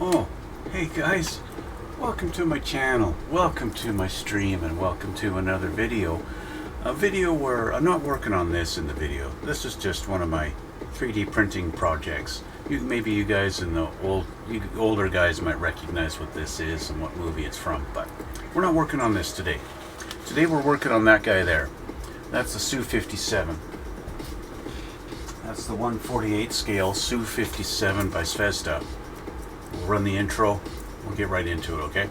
Oh, hey guys, welcome to my channel, welcome to my stream, and welcome to another video. A video where I'm not working on this in the video. This is just one of my 3D printing projects. Maybe you guys in the older guys might recognize what this is and what movie it's from, but we're not working on this today. Today we're working on that guy there. That's the Su-57. That's the 1/48 scale Su-57 by Zvezda. We'll run the intro. We'll get right into it, okay?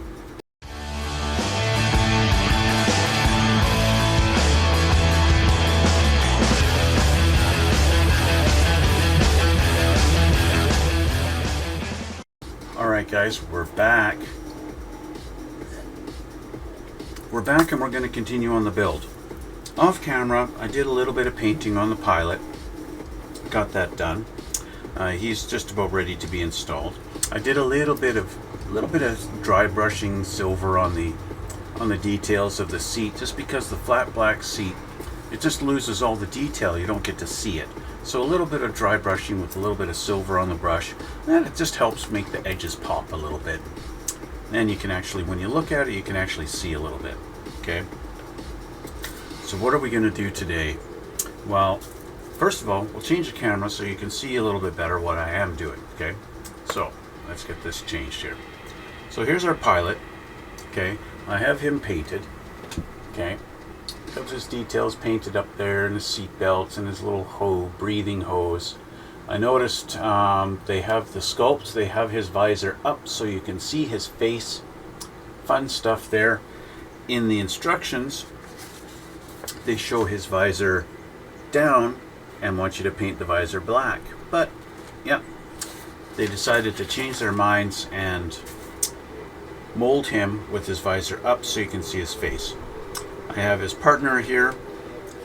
Alright guys, we're back. We're back and we're going to continue on the build. Off camera, I did a little bit of painting on the pilot. Got that done. He's just about ready to be installed. I did a little bit of dry brushing silver on the details of the seat, just because the flat black seat, it just loses all the detail. You don't get to see it. So a little bit of dry brushing with a little bit of silver on the brush, and it just helps make the edges pop a little bit. And you can actually, when you look at it, you can actually see a little bit. Okay. So what are we going to do today? Well, first of all, we'll change the camera so you can see a little bit better what I am doing. Okay. So let's get this changed here. So here's our pilot. Okay. I have him painted. Okay. Got his details painted up there, and his seat belts and his little breathing hose. I noticed they have the sculpt, they have his visor up so you can see his face. Fun stuff there. In the instructions, they show his visor down and want you to paint the visor black. But, yeah, they decided to change their minds and mold him with his visor up so you can see his face. I have his partner here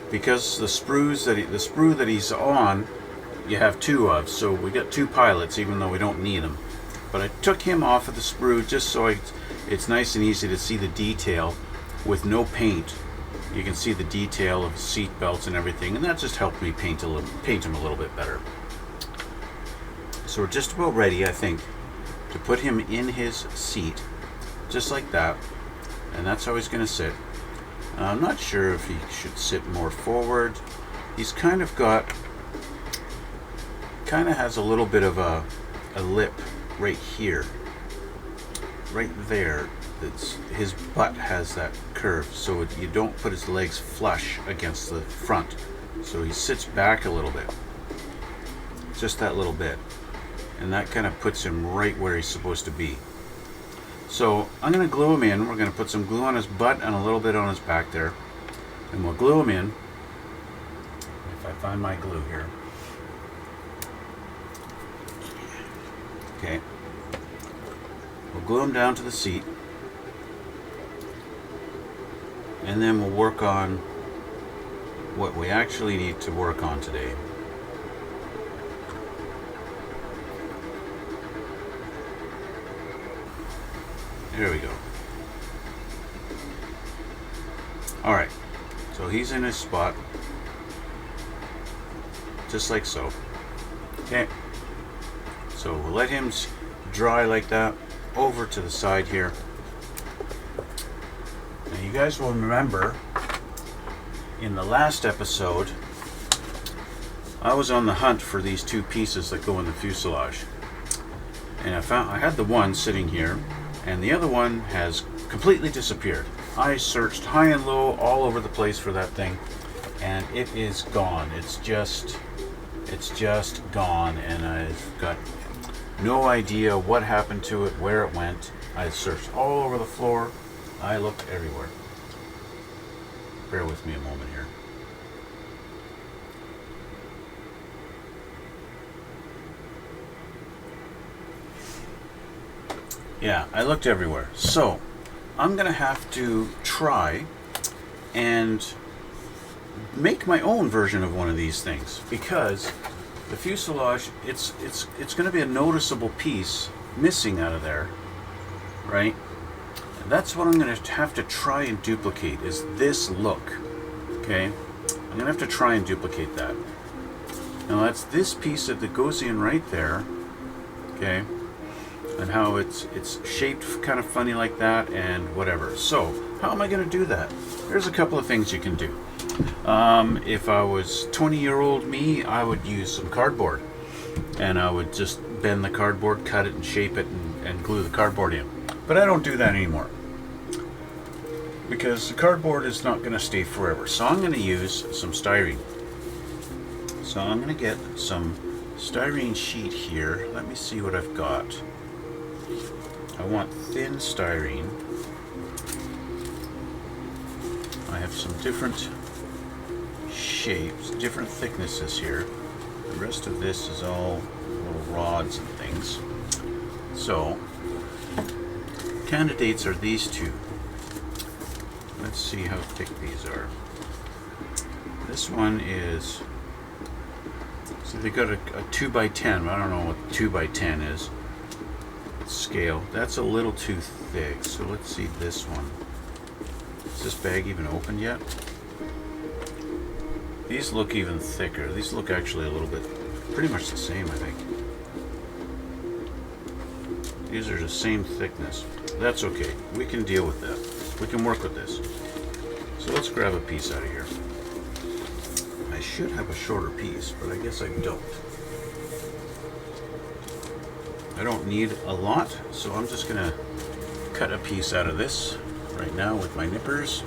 because the sprue that he's on, you have two of, so we got two pilots even though we don't need them. But I took him off of the sprue just so it's nice and easy to see the detail with no paint. You can see the detail of the seat belts and everything, and that just helped me paint him a little bit better. So we're just about ready, I think, to put him in his seat, just like that, and that's how he's going to sit. I'm not sure if he should sit more forward. He's kind of has a little bit of a lip right here, right there. His butt has that curve, so you don't put his legs flush against the front. So he sits back a little bit, just that little bit, and that kind of puts him right where he's supposed to be. So I'm going to glue him in. We're going to put some glue on his butt and a little bit on his back there, and we'll glue him in. If I find my glue here. Okay. We'll glue him down to the seat, and then we'll work on what we actually need to work on today. There we go. Alright, so he's in his spot, just like so. Okay, so we'll let him dry like that. Over to the side here. Now you guys will remember in the last episode I was on the hunt for these two pieces that go in the fuselage, and I had the one sitting here, and the other one has completely disappeared. I searched high and low all over the place for that thing, and it is gone. It's just gone, and I've got no idea what happened to it, where it went. I searched all over the floor. I looked everywhere. Bear with me a moment here. Yeah, I looked everywhere. So I'm gonna have to try and make my own version of one of these things, because the fuselage, it's going to be a noticeable piece missing out of there, right? And that's what I'm going to have to try and duplicate, is this look. Okay, I'm going to have to try and duplicate that. Now that's this piece that goes in right there. Okay, and how it's shaped kind of funny like that and whatever. So how am I going to do that? There's a couple of things you can do. If I was 20-year-old me, I would use some cardboard, and I would just bend the cardboard, cut it and shape it, and glue the cardboard in. But I don't do that anymore, because the cardboard is not going to stay forever. So I'm going to use some styrene. So I'm going to get some styrene sheet here. Let me see what I've got. I want thin styrene. I have some different shapes, different thicknesses here. The rest of this is all little rods and things. So candidates are these two. Let's see how thick these are. This one is, so they got a 2x10. I don't know what 2x10 is. Scale. That's a little too thick. So let's see this one. Is this bag even opened yet? These look even thicker. These look actually a little bit, pretty much the same, I think. These are the same thickness. That's okay. We can deal with that. We can work with this. So let's grab a piece out of here. I should have a shorter piece, but I guess I don't. I don't need a lot, so I'm just gonna cut a piece out of this right now with my nippers.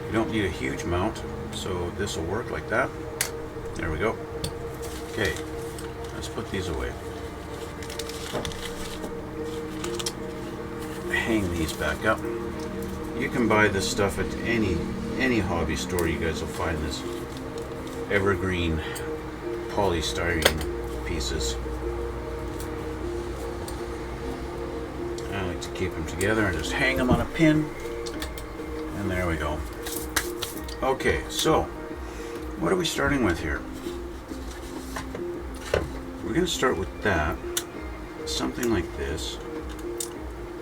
You don't need a huge amount, so this will work like that. There we go. Okay, let's put these away. Hang these back up. You can buy this stuff at any hobby store. You guys will find this evergreen polystyrene pieces. I like to keep them together and just hang them on a pin, and there we go. Okay, so what are we starting with here? We're going to start with that, something like this,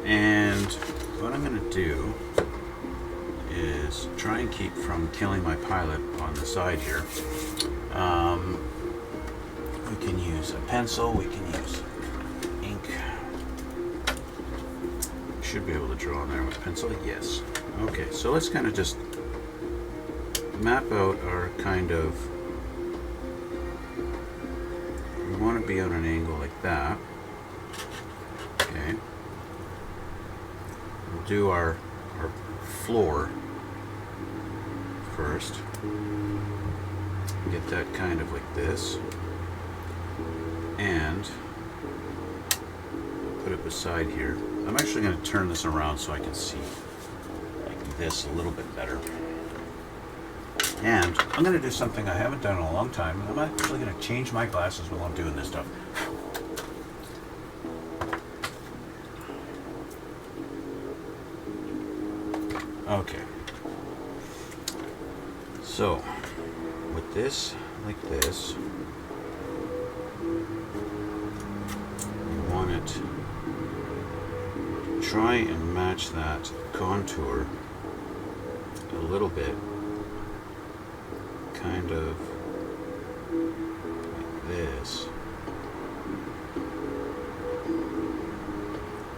and what I'm going to do is try and keep from killing my pilot on the side here. We can use a pencil, we can use ink. Should be able to draw on there with a pencil, yes. Okay, so let's kind of just map out our kind of, we want to be on an angle like that. Okay. We'll do our floor first. Get that kind of like this. And put it beside here. I'm actually going to turn this around so I can see like this a little bit better. And I'm going to do something I haven't done in a long time. I'm actually going to change my glasses while I'm doing this stuff. Okay. So, with this, like this, you want it to try and match that contour a little bit, kind of like this,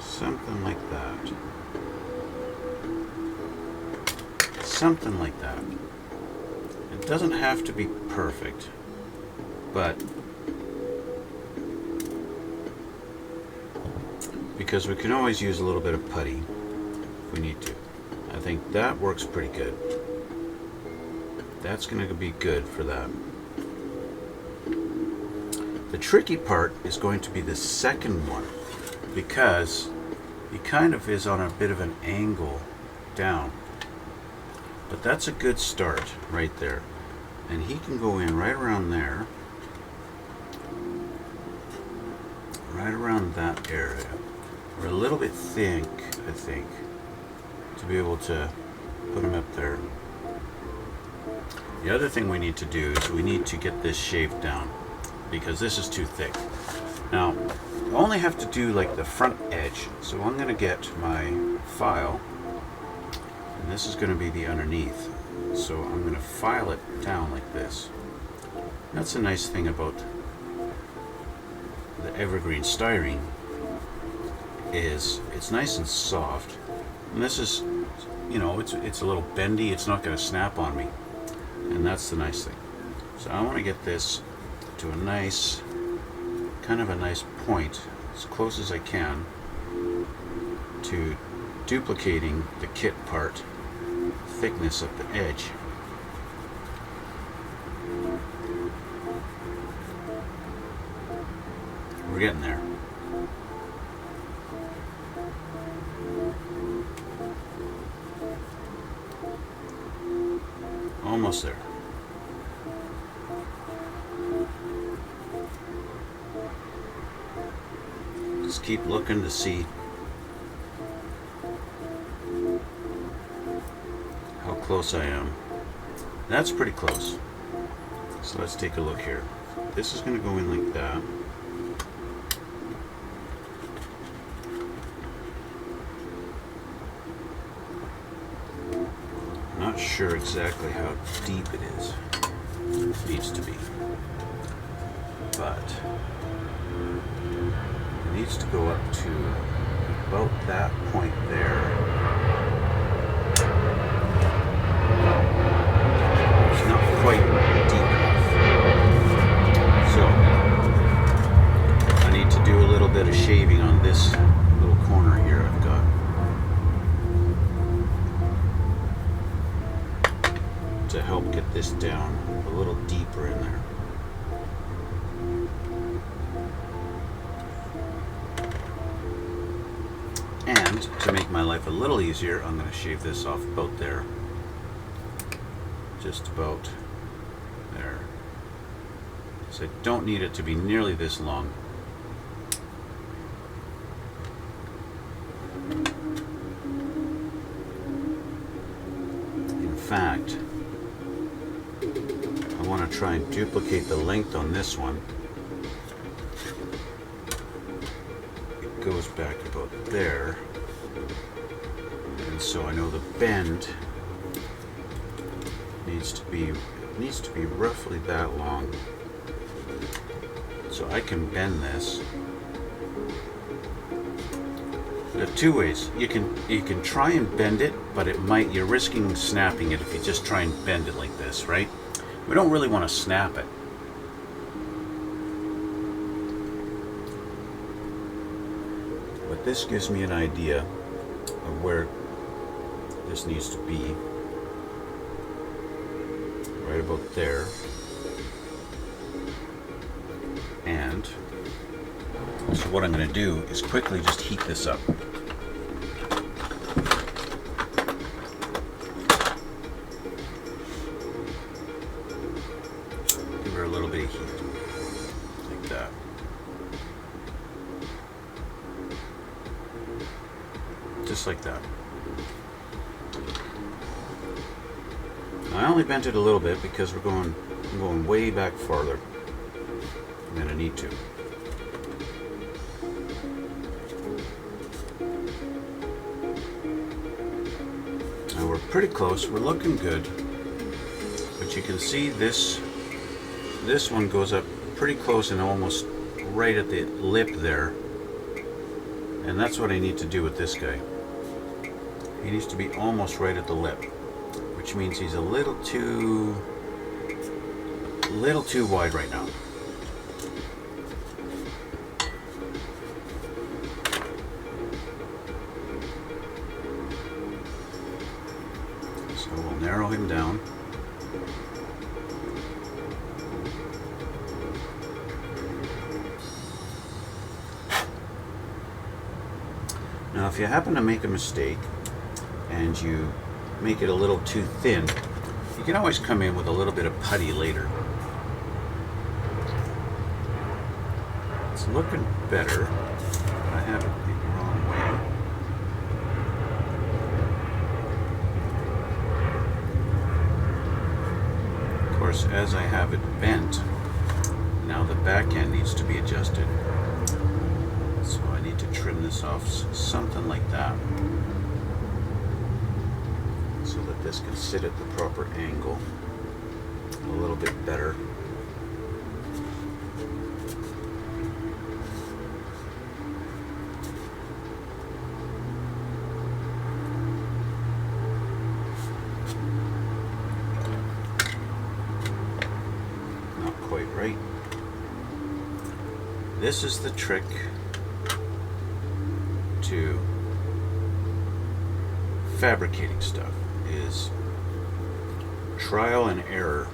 something like that, something like that. It doesn't have to be perfect, but because we can always use a little bit of putty if we need to. I think that works pretty good. That's going to be good for that. The tricky part is going to be the second one, because he kind of is on a bit of an angle down. But that's a good start right there. And he can go in right around there, right around that area. We're a little bit thick, I think, to be able to put him up there. The other thing we need to do is we need to get this shaved down, because this is too thick. Now, I only have to do like the front edge, so I'm going to get my file, and this is going to be the underneath. So I'm going to file it down like this. That's a nice thing about the evergreen styrene. is it's nice and soft, and this is, you know, it's a little bendy. It's not going to snap on me, and that's the nice thing. So I want to get this to a nice, kind of a nice point, as close as I can to duplicating the kit part thickness at the edge. We're getting there. Almost there. Just keep looking to see how close I am. That's pretty close. So let's take a look here. This is going to go in like that. Not sure exactly how deep it is. It needs to be. But it needs to go up to about that point there. It's not quite deep enough. So I need to do a little bit of shaving on this little corner here I've got. To help get this down a little deeper in there. And to make my life a little easier, I'm going to shave this off about there. Just about there. So I don't need it to be nearly this long. In fact, I want to try and duplicate the length on this one. It goes back about there, and so I know the bend needs to be roughly that long. So I can bend this. There are two ways. You can try and bend it, but you're risking snapping it if you just try and bend it like this, right? We don't really want to snap it. But this gives me an idea of where this needs to be. Right about there. And so what I'm going to do is quickly just heat this up. A little bit of heat, like that. Just like that. Now, I only bent it a little bit because I'm going way back farther. I'm going to need to. Now we're pretty close. We're looking good. But you can see this one goes up pretty close and almost right at the lip there. And that's what I need to do with this guy. He needs to be almost right at the lip, which means he's a little too wide right now. So we'll narrow him down. Now, if you happen to make a mistake and you make it a little too thin, you can always come in with a little bit of putty later. It's looking better. I have it the wrong way. Of course, as I have it bent, now the back end needs to be adjusted. So I need to trim this off something like that, so that this can sit at the proper angle a little bit better. This is the trick to fabricating stuff, is trial and error.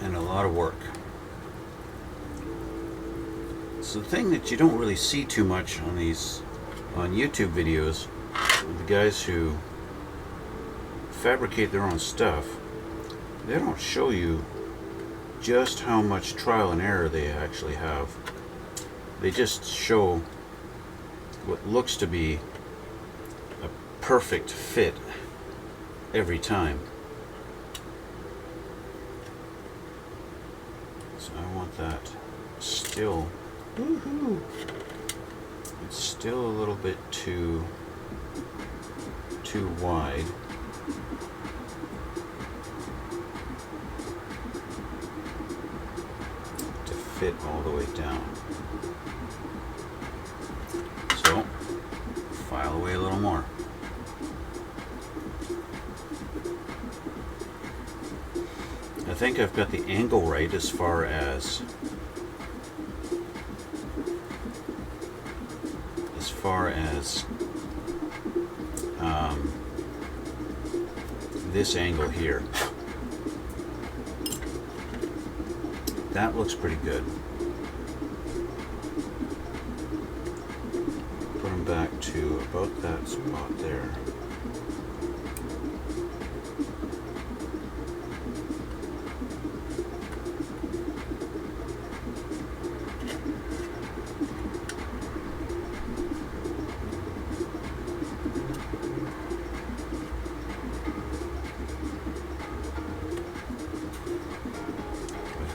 And a lot of work. So the thing that you don't really see too much on YouTube videos, the guys who fabricate their own stuff, they don't show you just how much trial and error they actually have. They just show what looks to be a perfect fit every time. So I want that still. Woohoo! It's still a little bit too wide. To fit all the way down. So file away a little more. I think I've got the angle right as far as this angle here. That looks pretty good. Put them back to about that spot there.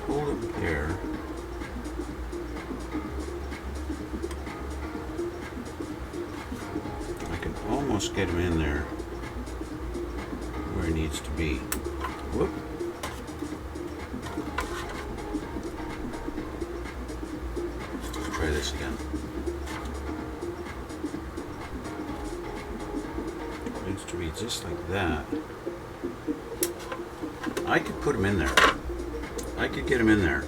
Hold it there. I can almost get him in there where he needs to be. Whoop. Let's try this again. It needs to be just like that. I could put him in there. I could get him in there.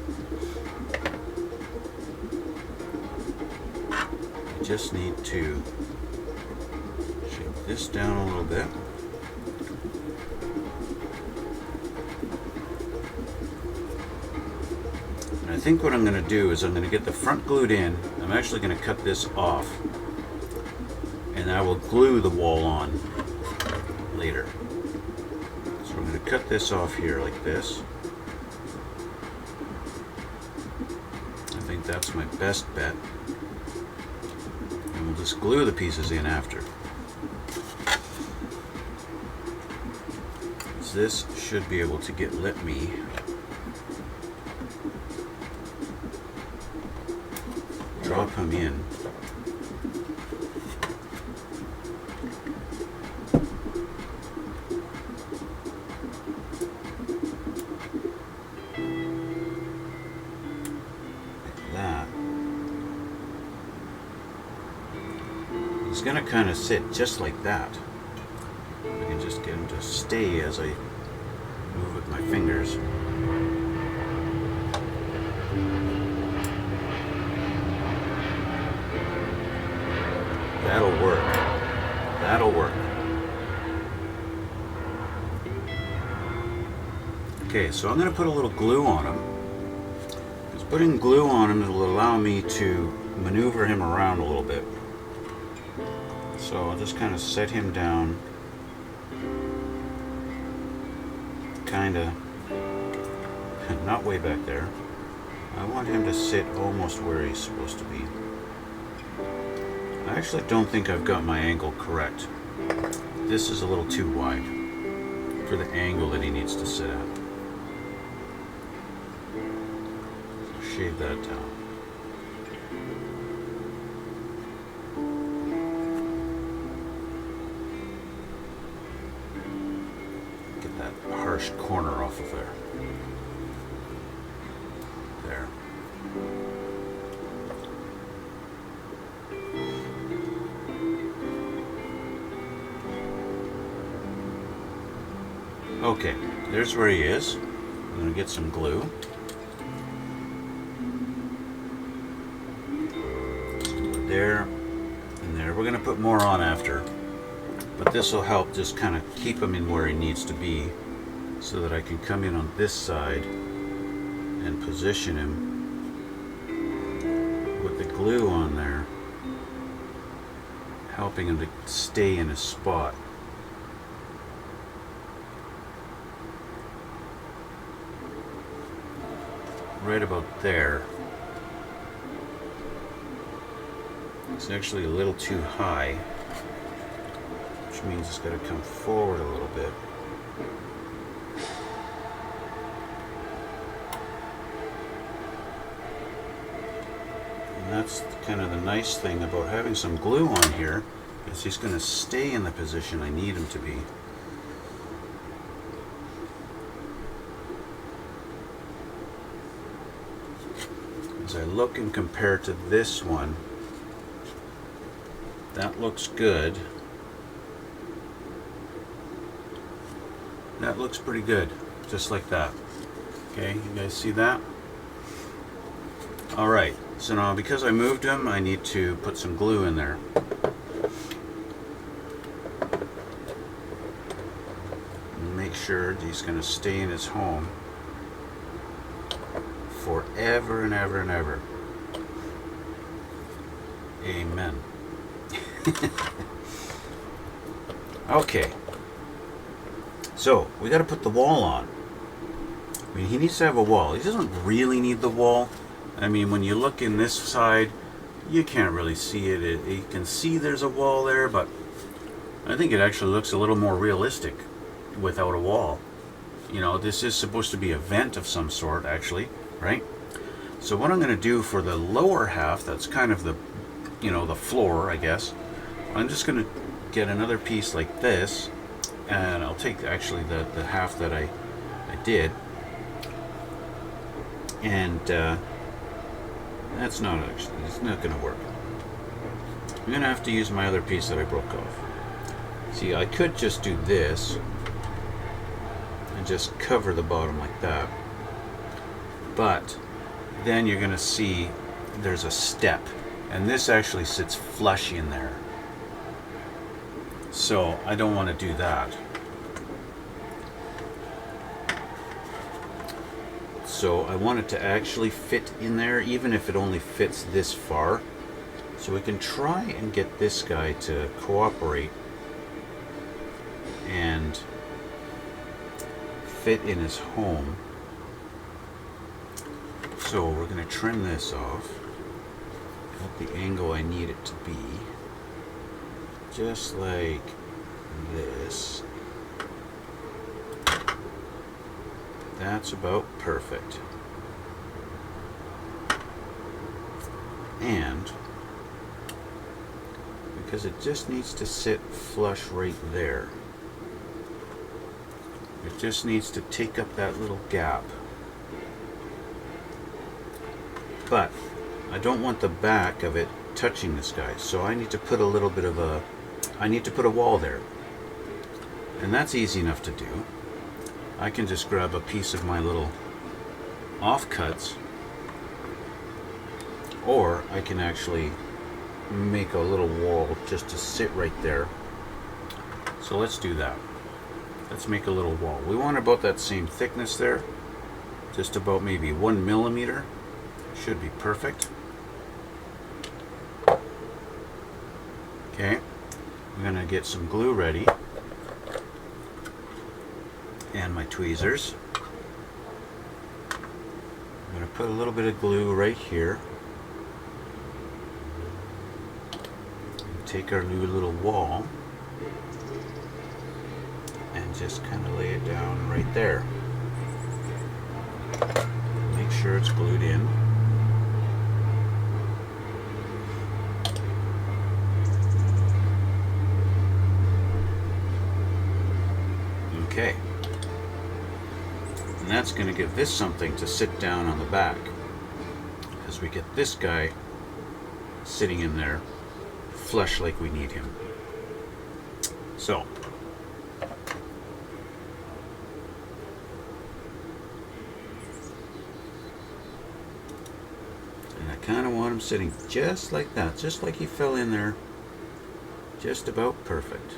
I just need to shake this down a little bit. And I think what I'm going to do is I'm going to get the front glued in. I'm actually going to cut this off. And I will glue the wall on later. So I'm going to cut this off here like this. I think that's my best bet. And we'll just glue the pieces in after. This should be able to let me drop him in. He's going to kind of sit just like that. I can just get him to stay as I move with my fingers. That'll work. That'll work. Okay, so I'm going to put a little glue on him. Because putting glue on him will allow me to maneuver him around a little bit. So I'll just kind of set him down, kind of, not way back there. I want him to sit almost where he's supposed to be. I actually don't think I've got my angle correct. This is a little too wide for the angle that he needs to sit at. So shave that down. Harsh corner off of there. There. Okay, there's where he is. I'm going to get some glue. There and there. We're going to put more on after, but this will help just kind of keep him in where he needs to be, so that I can come in on this side and position him with the glue on there, helping him to stay in his spot. Right about there. It's actually a little too high, which means it's got to come forward a little bit. And that's kind of the nice thing about having some glue on here, is he's going to stay in the position I need him to be. As I look and compare to this one, that looks good. That looks pretty good, just like that. Okay, you guys see that? Alright, so now because I moved him, I need to put some glue in there. And make sure he's going to stay in his home forever and ever and ever. Amen. Okay, so we got to put the wall on. I mean, he needs to have a wall. He doesn't really need the wall. I mean, when you look in this side, you can't really see it. You can see there's a wall there, but I think it actually looks a little more realistic without a wall. You know, this is supposed to be a vent of some sort, actually, right? So what I'm going to do for the lower half, that's kind of the, you know, the floor, I guess, I'm just going to get another piece like this, and I'll take actually the half that I did, and that's not actually, it's not going to work. I'm going to have to use my other piece that I broke off. See, I could just do this and just cover the bottom like that, but then you're going to see there's a step, and this actually sits flush in there. So I don't want to do that. So I want it to actually fit in there, even if it only fits this far. So we can try and get this guy to cooperate and fit in his home. So we're going to trim this off at the angle I need it to be. Just like this. That's about perfect. And because it just needs to sit flush right there. It just needs to take up that little gap. But I don't want the back of it touching this guy, so I need to put a little bit of a, I need to put a wall there. And that's easy enough to do. I can just grab a piece of my little offcuts, or I can actually make a little wall just to sit right there. So let's do that. Let's make a little wall. We want about that same thickness there, just about maybe 1 millimeter. Should be perfect. Okay, I'm gonna get some glue ready and my tweezers. I'm gonna put a little bit of glue right here. Take our new little wall and just kind of lay it down right there. Make sure it's glued in. Okay. And that's going to give this something to sit down on the back, as we get this guy sitting in there flush like we need him. So kind of want him sitting just like that, just like he fell in there, just about perfect.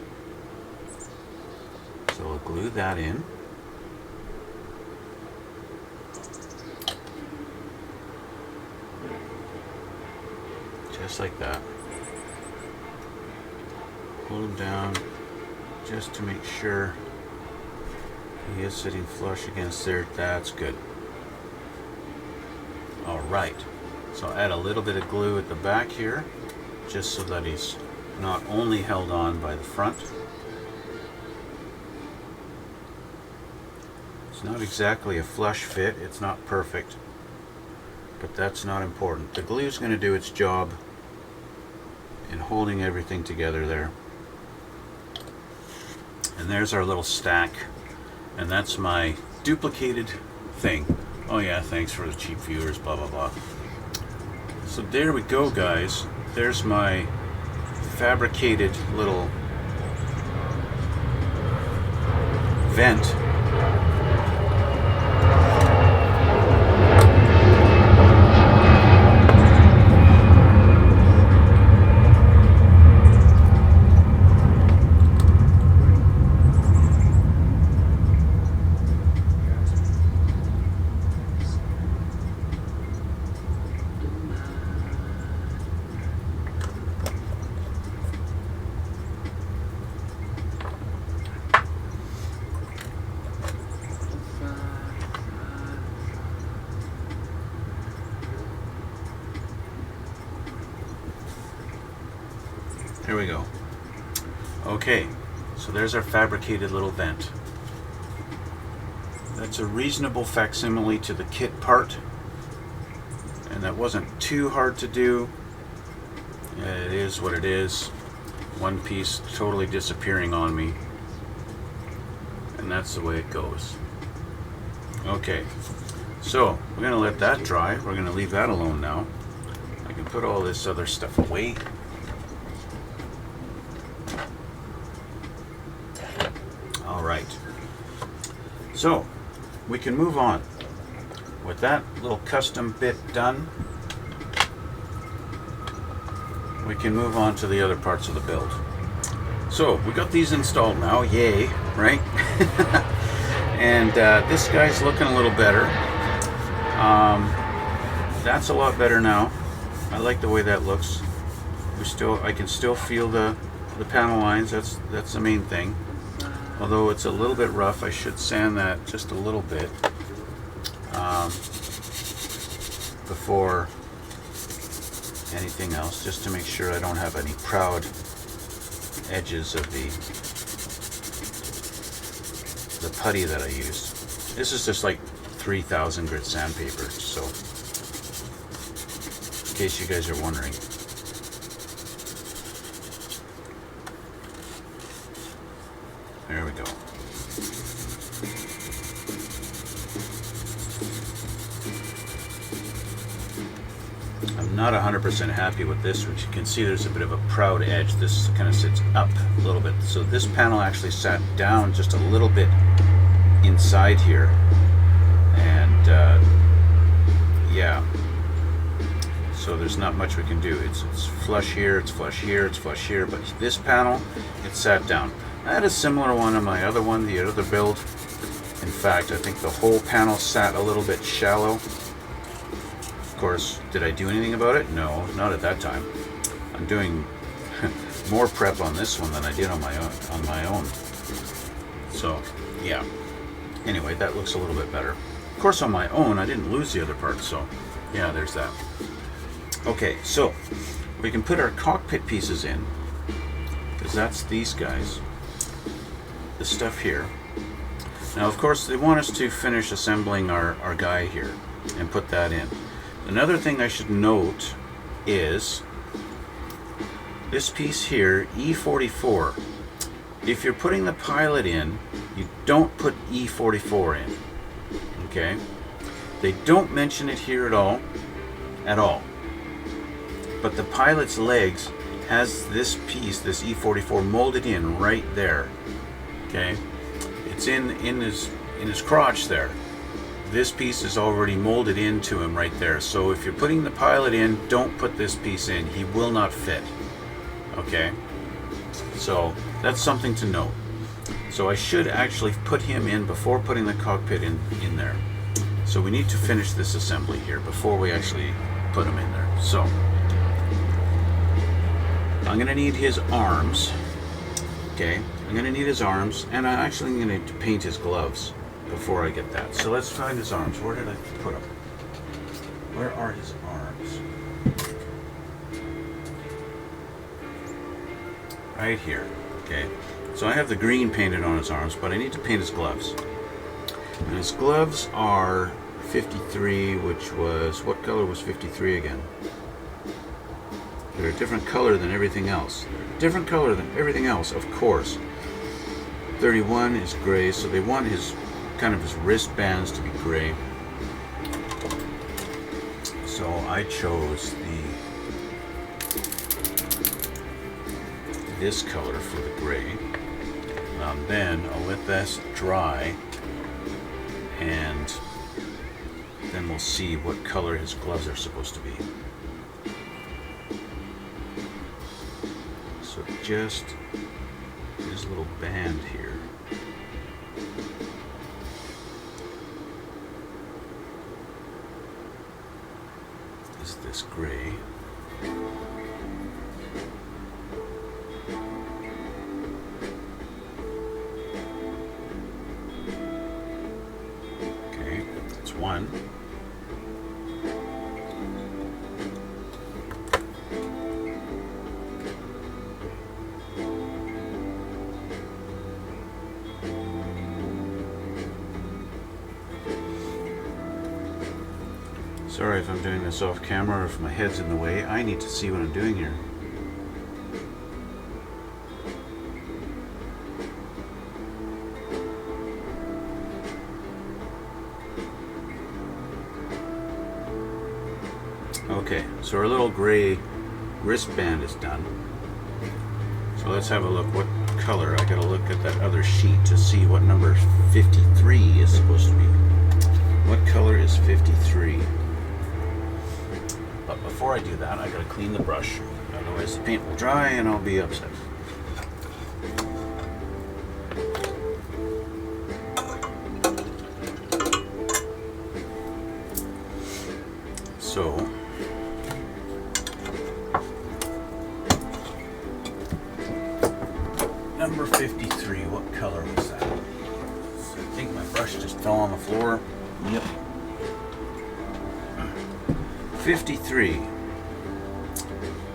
So we'll glue that in. Just like that. Hold him down just to make sure he is sitting flush against there. That's good. Alright, so I'll add a little bit of glue at the back here, just so that he's not only held on by the front. It's not exactly a flush fit, it's not perfect, but that's not important. The glue is going to do its job in holding everything together there. And there's our little stack, and that's my duplicated thing. Oh yeah, thanks for the cheap viewers, blah blah blah. So there we go, guys. There's my fabricated little vent. Here we go. Okay, so there's our fabricated little vent. That's a reasonable facsimile to the kit part, and that wasn't too hard to do. It is what it is. One piece totally disappearing on me, and that's the way it goes. Okay, so we're going to let that dry. We're going to leave that alone now. I can put all this other stuff away. Alright, so we can move on. With that little custom bit done, we can move on to the other parts of the build. So we got these installed now, yay, right? And this guy's looking a little better. That's a lot better now. I like the way that looks. I can still feel the panel lines. That's the main thing. Although it's a little bit rough, I should sand that just a little bit before anything else, just to make sure I don't have any proud edges of the putty that I used. This is just like 3000 grit sandpaper, so in case you guys are wondering. There we go. I'm not 100% happy with this, which you can see there's a bit of a proud edge. This kind of sits up a little bit. So this panel actually sat down just a little bit inside here. And yeah, so there's not much we can do. It's flush here, it's flush here, it's flush here, but this panel, it sat down. I had a similar one on my other one, the other build. In fact, I think the whole panel sat a little bit shallow. Of course, did I do anything about it? No, not at that time. I'm doing more prep on this one than I did on my own. So, yeah. Anyway, that looks a little bit better. Of course, on my own, I didn't lose the other part, so yeah, there's that. Okay, so we can put our cockpit pieces in, because that's these guys. The stuff here. Now, of course, they want us to finish assembling our guy here and put that in. Another thing I should note is this piece here, E44. If you're putting the pilot in, you don't put E44 in. Okay? They don't mention it here at all. But the pilot's legs has this piece, this E44, molded in right there. Okay, it's in his crotch there, this piece is already molded into him right there. So if you're putting the pilot in, don't put this piece in. He will not fit. Okay? So that's something to note. So I should actually put him in before putting the cockpit in there. So we need to finish this assembly here before we actually put him in there. So I'm going to need his arms. Okay? I'm going to need his arms, and I'm actually going to paint his gloves before I get that. So let's find his arms. Where did I put them? Where are his arms? Right here. Okay. So I have the green painted on his arms, but I need to paint his gloves. And his gloves are 53, which was, what color was 53 again? They're a different color than everything else. Different color than everything else, of course. 31 is gray, so they want his kind of his wristbands to be gray. So I chose this color for the gray. Then I'll let this dry, and then we'll see what color his gloves are supposed to be. So just this little band here. Is this gray? Okay, that's one. Sorry if I'm doing this off camera or if my head's in the way. I need to see what I'm doing here. Okay, so our little gray wristband is done. So let's have a look what color. I gotta look at that other sheet to see what number 53 is supposed to be. What color is 53? But before I do that, I gotta clean the brush. Otherwise the paint will dry and I'll be upset. So number 53, what color was that? I think my brush just fell on the floor. Yep. 53.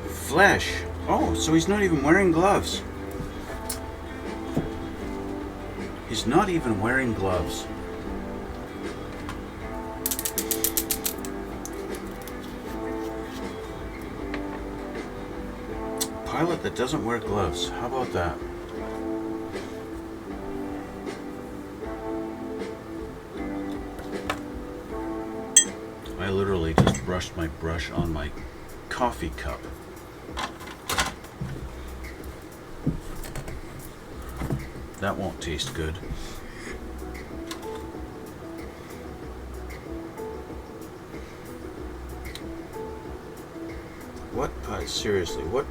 Flesh. Oh, so he's not even wearing gloves. He's not even wearing gloves. Pilot that doesn't wear gloves. How about that? I literally just brushed my brush on my coffee cup. That won't taste good. What pilot, seriously, what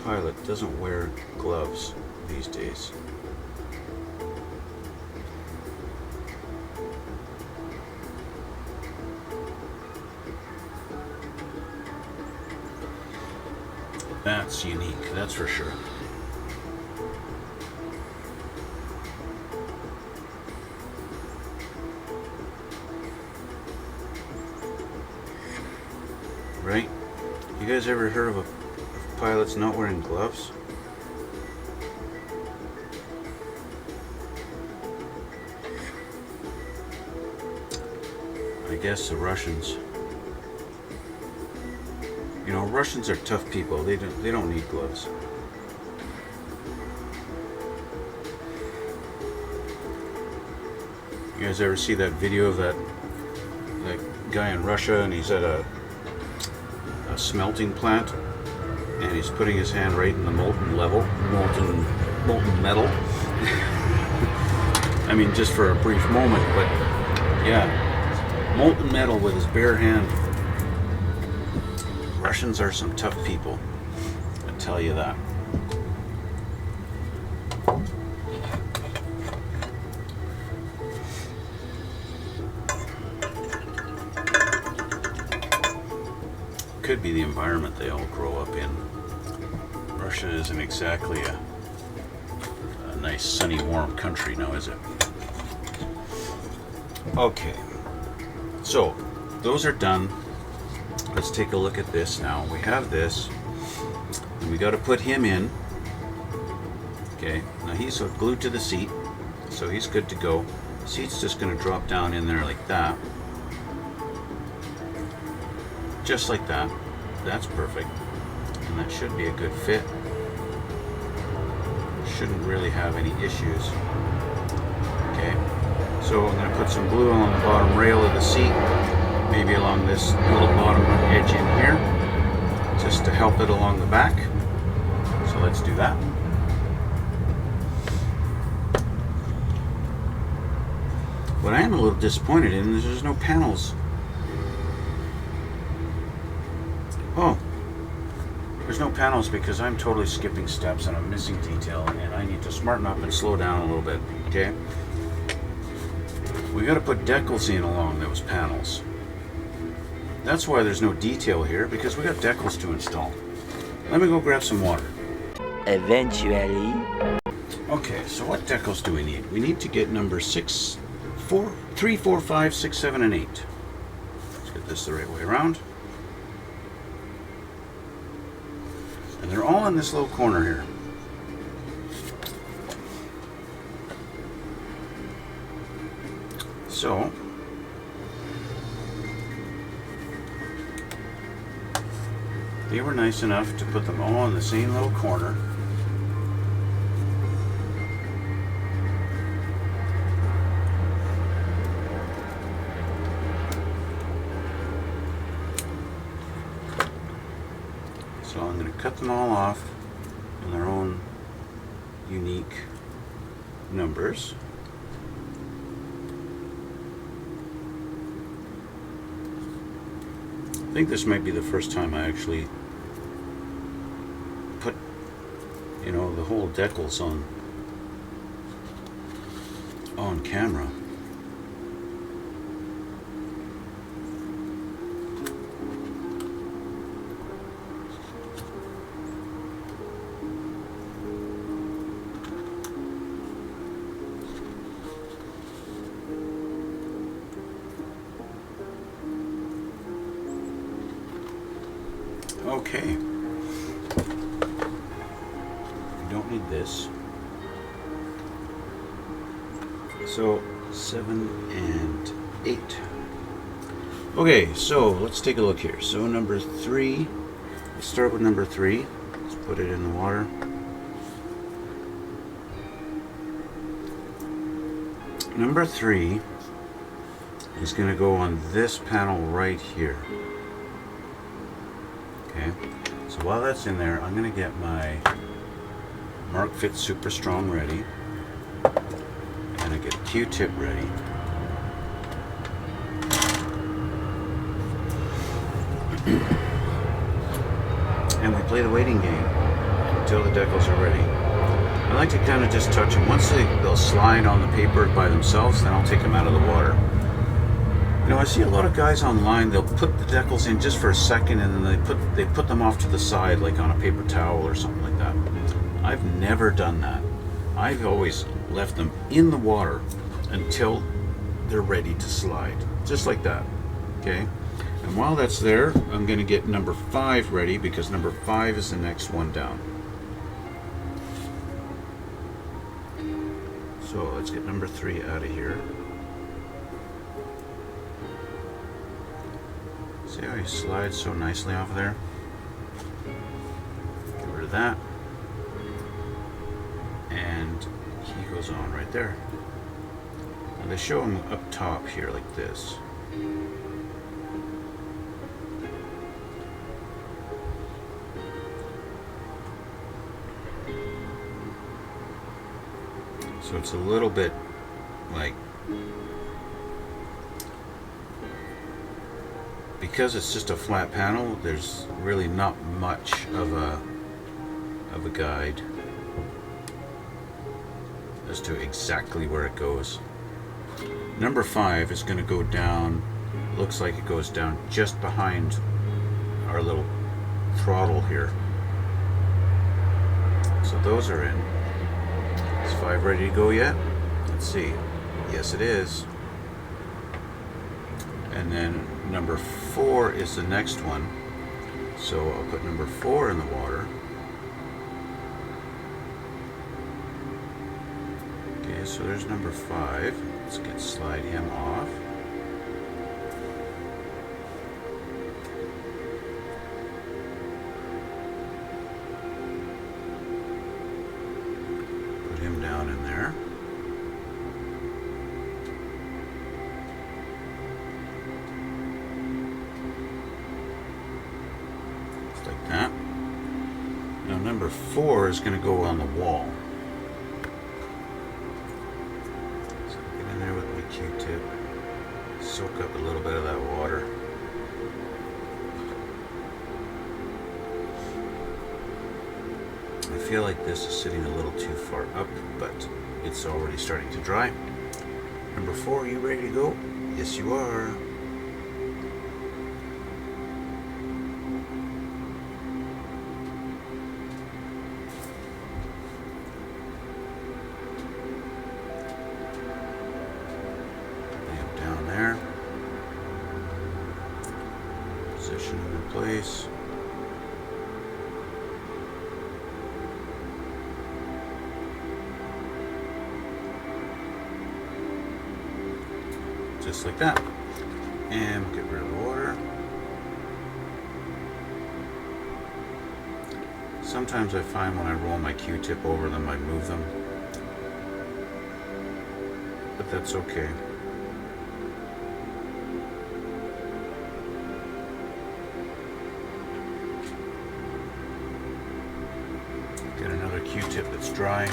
pilot doesn't wear gloves these days? That's unique, that's for sure. Right? You guys ever heard of pilots not wearing gloves? I guess the Russians. You know, Russians are tough people. They don't need gloves. You guys ever see that video of that guy in Russia, and he's at a smelting plant, and he's putting his hand right in the molten metal. I mean, just for a brief moment, but yeah, molten metal with his bare hand. Russians are some tough people, I tell you that. Could be the environment they all grow up in. Russia isn't exactly a nice, sunny, warm country now, is it? Okay, so those are done. Let's take a look at this now. We have this, and we got to put him in. Okay, now he's glued to the seat, so he's good to go. The seat's just going to drop down in there like that. Just like that. That's perfect. And that should be a good fit. Shouldn't really have any issues. Okay. So I'm going to put some glue on the bottom rail of the seat. Maybe along this little bottom edge in here. Just to help it along the back. So let's do that. What I am a little disappointed in is there's no panels. Oh, there's no panels because I'm totally skipping steps and I'm missing detail, and I need to smarten up and slow down a little bit, okay? We got to put decals in along those panels. That's why there's no detail here, because we got decals to install. Let me go grab some water. Eventually. Okay, so what decals do we need? We need to get number 3, 4, 5, 6, 7, and 8. Let's get this the right way around. And they're all in this little corner here. So, they were nice enough to put them all in the same little corner. So I'm going to cut them all off in their own unique numbers. I think this might be the first time I actually put, you know, the whole decals on camera. Okay, we don't need this. So 7 and 8. Okay, so let's take a look here. So number 3, let's start with number 3. Let's put it in the water. Number 3 is going to go on this panel right here. Okay, so while that's in there, I'm going to get my Mark Fit Super Strong ready. And I get a Q-tip ready. And we play the waiting game until the decals are ready. I like to kind of just touch them. Once they'll slide on the paper by themselves, then I'll take them out of the water. You know, I see a lot of guys online, they'll put the decals in just for a second and then they put them off to the side like on a paper towel or something like that. I've never done that. I've always left them in the water until they're ready to slide. Just like that. Okay? And while that's there, I'm going to get number 5 ready because number 5 is the next one down. So let's get number 3 out of here. See how he slides so nicely off there? Get rid of that. And he goes on right there. And they show him up top here like this. So it's a little bit like because it's just a flat panel, there's really not much of a guide as to exactly where it goes. Number 5 is going to go down, looks like it goes down just behind our little throttle here. So those are in. Is 5 ready to go yet? Let's see. Yes, it is. And then number 4 is the next one. So I'll put number 4 in the water. Okay, so there's number 5. Let's slide him off. Put him down in there. Just like that. Now number 4 is going to go on the wall. Q-tip, soak up a little bit of that water. I feel like this is sitting a little too far up, but it's already starting to dry. Number 4, are you ready to go? Yes, you are. Position him in place. Just like that. And we'll get rid of the water. Sometimes I find when I roll my Q-tip over them, I move them. But that's okay. Get another Q-tip that's dry.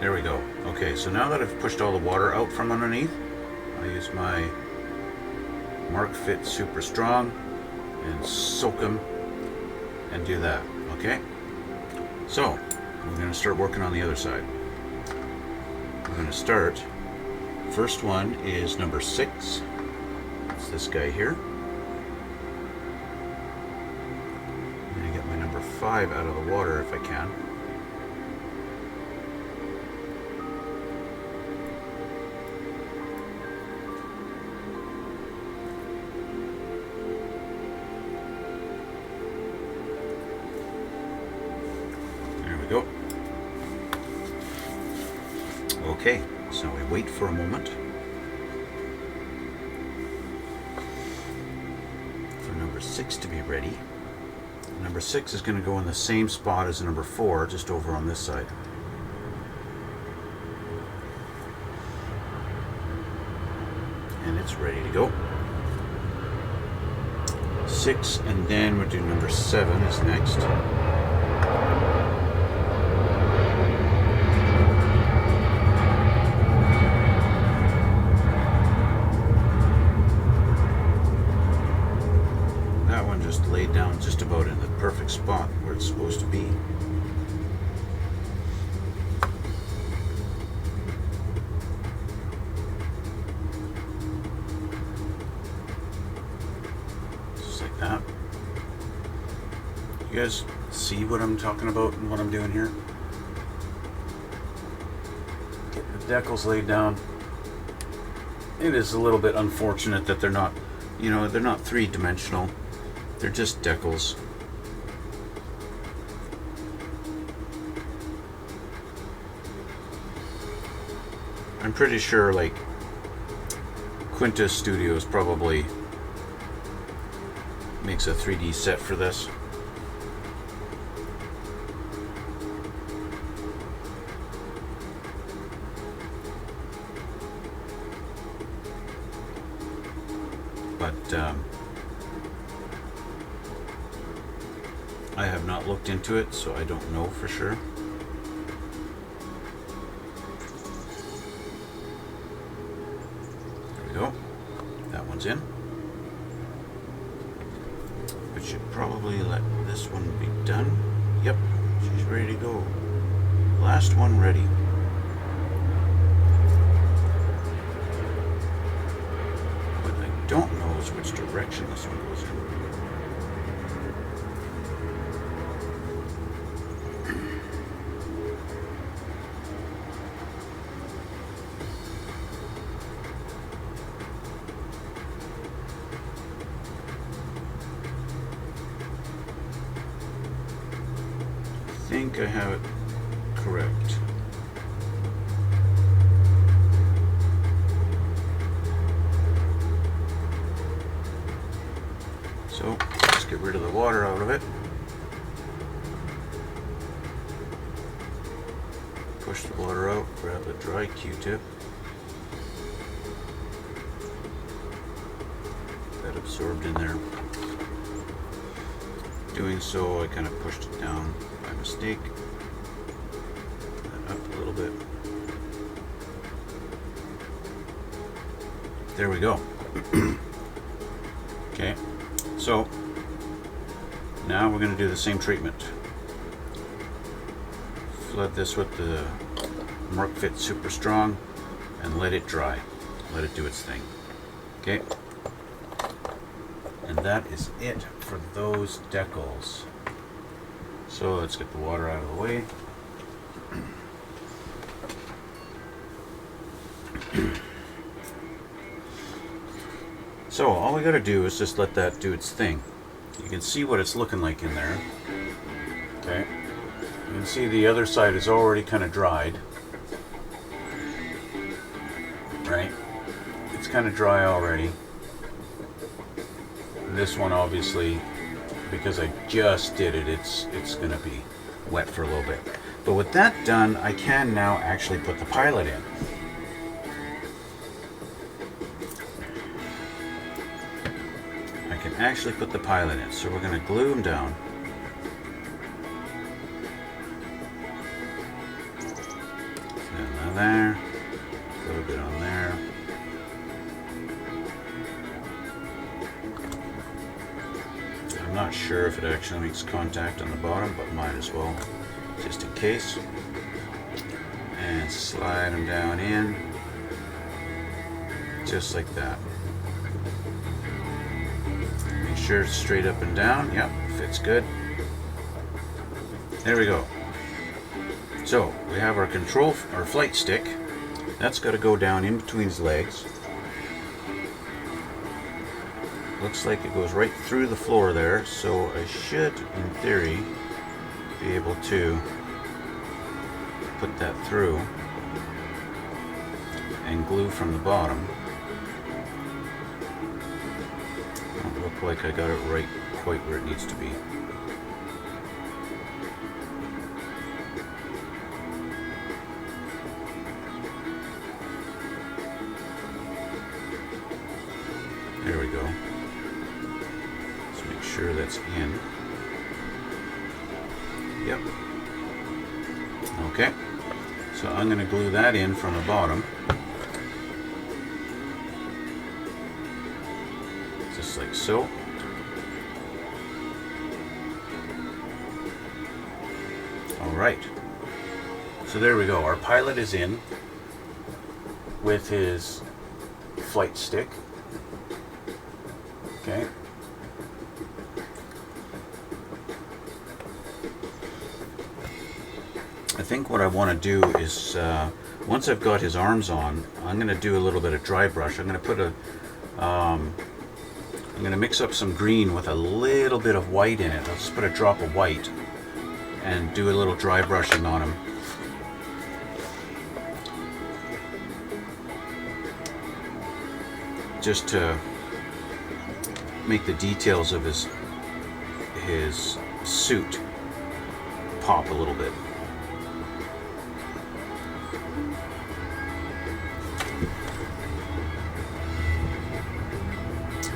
There we go. Okay, so now that I've pushed all the water out from underneath, I use my Mark Fit Super Strong and soak them and do that. Okay? So, we're going to start working on the other side. We're going to start. First one is number 6. It's this guy here. I'm going to get my number 5 out of the water if I can. There we go. Okay. So we wait for a moment for number 6 to be ready. Number 6 is going to go in the same spot as number 4, just over on this side. And it's ready to go. 6, and then we'll do number 7 is next. Laid down just about in the perfect spot where it's supposed to be. Just like that. You guys see what I'm talking about and what I'm doing here? Getting the decals laid down. It is a little bit unfortunate that they're not, they're not three-dimensional. They're just decals. I'm pretty sure like Quintus Studios probably makes a 3D set for this. But I have not looked into it, so I don't know for sure. There we go. That one's in. We should probably let this one be done. Yep, she's ready to go. Last one ready. What I don't know is which direction this one goes in. I think I have it correct. So let's get rid of the water out of it. Push the water out, grab a dry Q-tip. That absorbed in there. Doing so, I kind of pushed it down by mistake. That up a little bit. There we go. Okay, so now we're going to do the same treatment. Flood this with the Mark Fit Super Strong and let it dry. Let it do its thing. Okay. And that is it for those decals. So let's get the water out of the way. So all we got to do is just let that do its thing. You can see what it's looking like in there. Okay. You can see the other side is already kind of dried. Right? It's kind of dry already. This one, obviously, because I just did it, it's going to be wet for a little bit. But with that done, I can now actually put the pilot in. I can actually put the pilot in. So we're going to glue them down. And there, a little bit on there. I'm not sure if it actually makes contact on the bottom, but might as well, just in case. And slide them down in, just like that. Make sure it's straight up and down. Yep, fits good. There we go. So we have our our flight stick. That's got to go down in between his legs. Looks like it goes right through the floor there, so I should, in theory, be able to put that through and glue from the bottom. Don't look like I got it right quite where it needs to be. There we go. Let's make sure that's in. Yep. Okay. So I'm going to glue that in from the bottom. Just like so. Alright. So there we go. Our pilot is in with his flight stick. Okay. I think what I want to do is, once I've got his arms on, I'm going to do a little bit of dry brush. I'm going to put I'm going to mix up some green with a little bit of white in it. I'll just put a drop of white and do a little dry brushing on him. Just to make the details of his suit pop a little bit.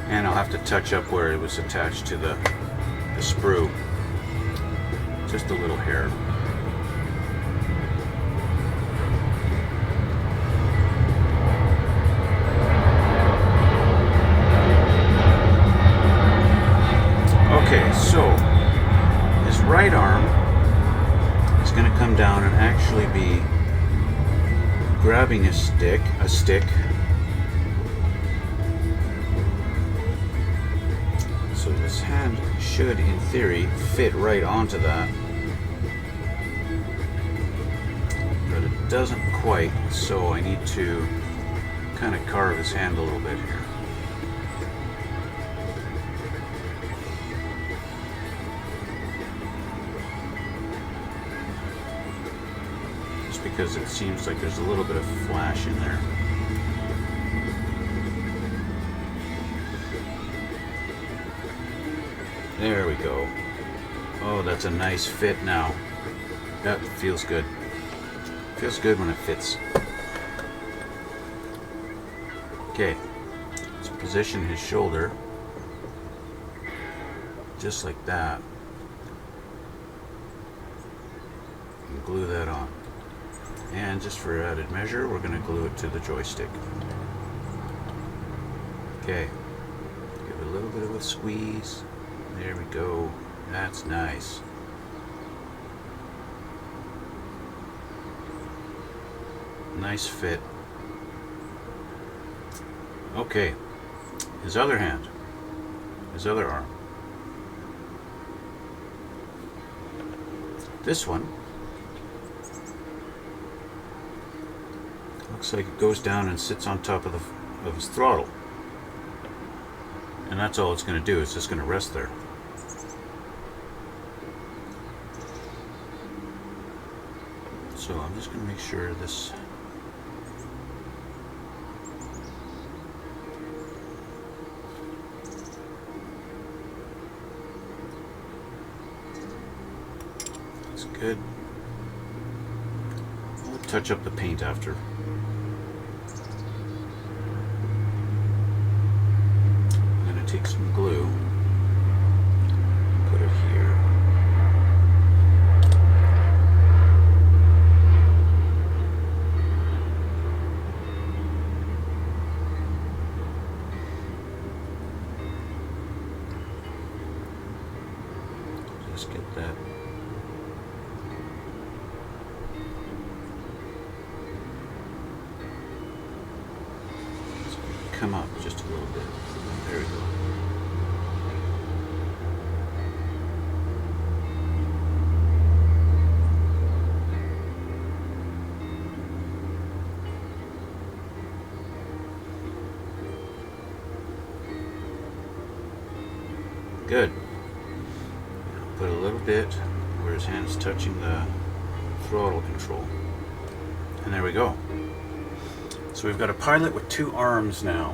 And I'll have to touch up where it was attached to the sprue. just a little hair. Okay, so his right arm is going to come down and actually be grabbing a stick. So this hand should, in theory, fit right onto that. But it doesn't quite, so I need to kind of carve his hand a little bit here. Just because it seems like there's a little bit of flash in there. There we go. Oh, that's a nice fit now. That feels good. Feels good when it fits. Okay, let's position his shoulder just like that. And glue that on. And just for added measure, we're going to glue it to the joystick. Okay, give it a little bit of a squeeze. There we go. That's nice. Nice fit. Okay. His other hand. His other arm. This one looks like it goes down and sits on top of his throttle. And that's all it's going to do. It's just going to rest there. So I'm just going to make sure this is good. We'll touch up the paint after. I'm going to take some glue, put it here. Just get that. It's going to come up just a little bit. There we go. Good. Put a little bit where his hand's touching the throttle control. And there we go. So we've got a pilot with two arms now.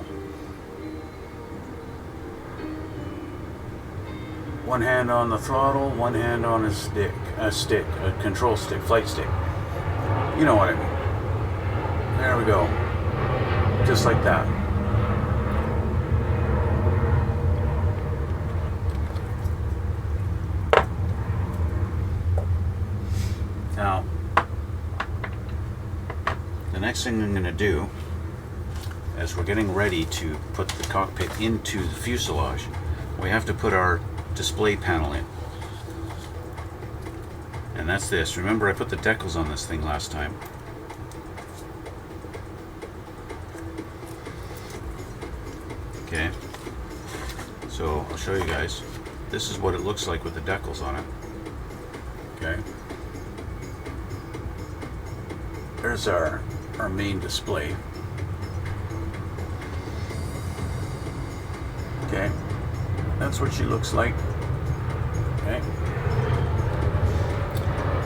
One hand on the throttle, one hand on a control stick, flight stick. You know what I mean. There we go. Just like that. Now, the next thing I'm going to do, as we're getting ready to put the cockpit into the fuselage, we have to put our display panel in. And that's this. Remember, I put the decals on this thing last time. Okay. So, I'll show you guys. This is what it looks like with the decals on it. Okay. There's our main display. Okay, that's what she looks like. Okay,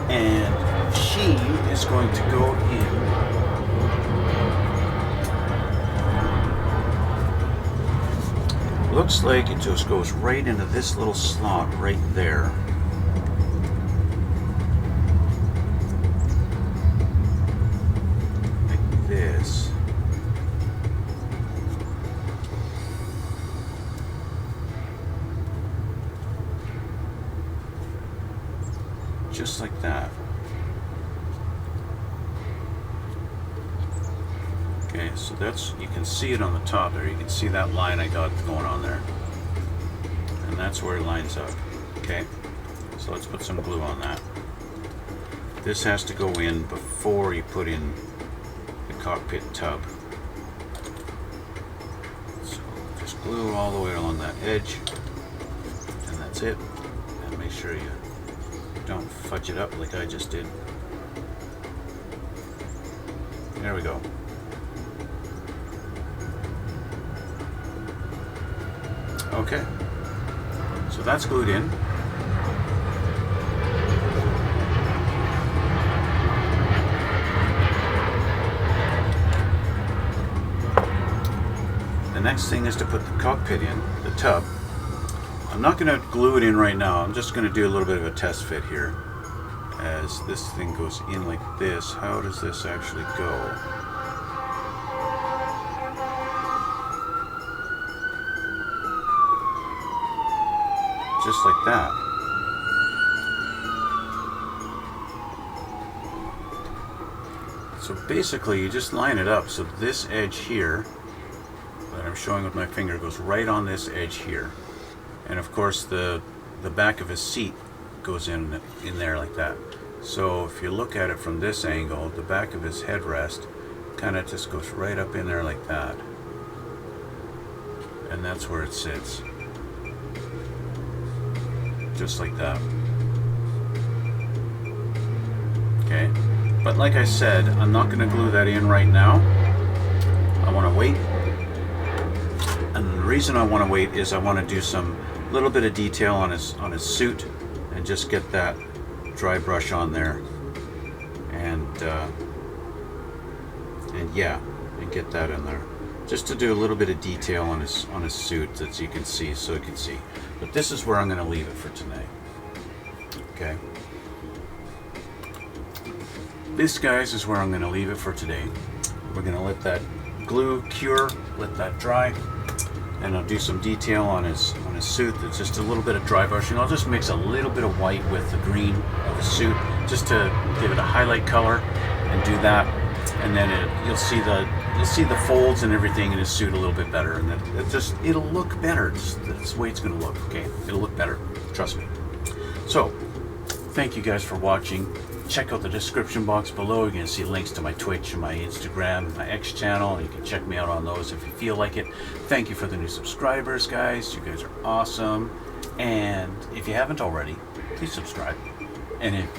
and she is going to go in. Looks like it just goes right into this little slot right there. This. Okay, so that's, you can see it on the top there. You can see that line I got going on there. And that's where it lines up. Okay, so let's put some glue on that. This has to go in before you put in the cockpit tub. So just glue all the way along that edge, and that's it. And make sure you don't fudge it up like I just did. There we go. Okay, so that's glued in. The next thing is to put the cockpit in, the tub. I'm not going to glue it in right now. I'm just going to do a little bit of a test fit here. As this thing goes in like this, how does this actually go? Just like that. So basically you just line it up so this edge here that I'm showing with my finger goes right on this edge here. And of course the back of his seat goes in there like that. So if you look at it from this angle, the back of his headrest kind of just goes right up in there like that. And that's where it sits. Just like that. Okay, but like I said, I'm not going to glue that in right now. I want to wait, and the reason I want to wait is I want to do some little bit of detail on his suit and just get that dry brush on there, and yeah, and get that in there. Just to do a little bit of detail on his suit that you can see, so you can see. But this is where I'm going to leave it for tonight. Okay. This, guys, is where I'm going to leave it for today. We're going to let that glue cure, let that dry, and I'll do some detail on his suit. That's just a little bit of dry brushing. I'll just mix a little bit of white with the green of the suit, just to give it a highlight color, and do that. And then you'll see the folds and everything in his suit a little bit better, and it'll look better. That's the way it's going to look. Okay, it'll look better. Trust me. So, thank you guys for watching. Check out the description box below. You're going to see links to my Twitch and my Instagram and my X channel. You can check me out on those if you feel like it. Thank you for the new subscribers, guys. You guys are awesome. And if you haven't already, please subscribe. And if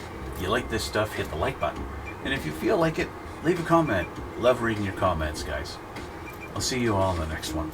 you like this stuff, hit the like button. And if you feel like it, leave a comment. Love reading your comments, guys. I'll see you all in the next one.